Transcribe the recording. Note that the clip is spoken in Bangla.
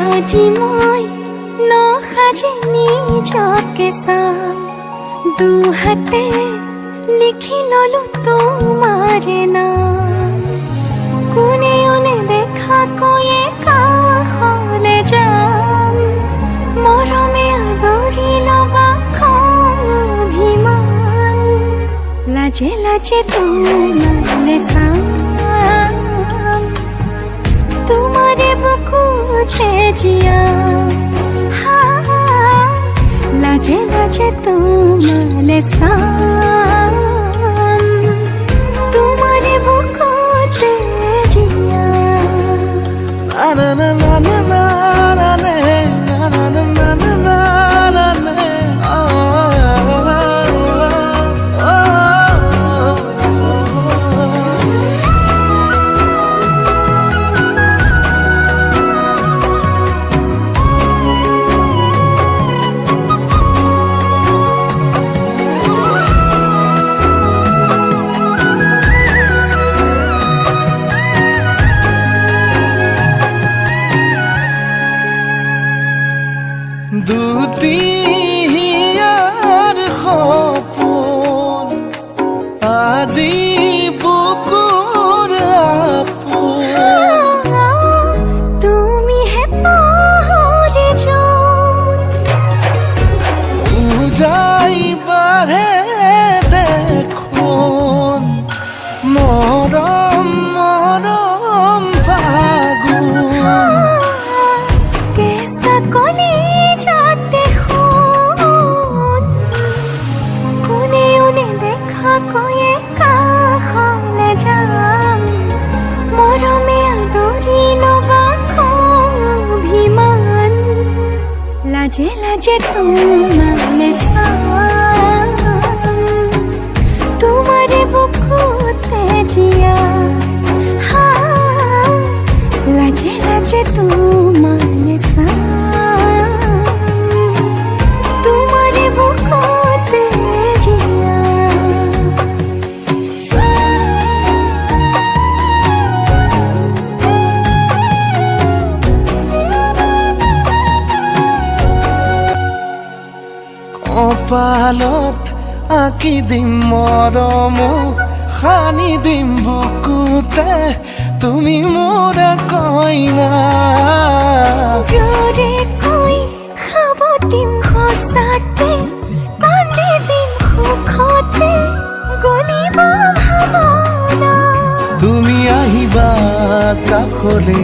আজি মই নসাজি নিজকে চাই দুহাতে লিখি ললো তোমাৰে নাম কোনে ওনে দেখা কৈয়ে কাষলে যাম মৰমে আদৰি লবা খং অভিমান লাজে লাজে তোমালে চাম তোমাৰে বুকুতে জিয়া লাজে লাজে তোমালে চাম তোমাৰে বুকুতে Zia na na na na na na na na na na na na na দুটিয়াৰ সপোন আজি বুকুৰ আপোন তুমিহে পাহৰি যোন উজাই বাঢ়ে দেখোন মৰম মৰম ফাগুন কেঁচা কলি যাতে শুন কোনে ওনে দেখা কৈয়ে কাষলে যাম মৰমে আদৰি লবা খং অভিমান লাজে লাজে তোমালে চাম তোমাৰে বুকুতে জিয়া লাজে লাজে তোমালে চাম তোমাৰে বুকুতে জিয়া কপালত আঁকি দিম মৰম সানি দিম বুকুতে তুমি মোৰ কইনা জোৰে কৈ খাব দিম সঁচাতে কান্দি দিম সুখতে গলিব ভাৱনা তুমি আহিবা কাষলে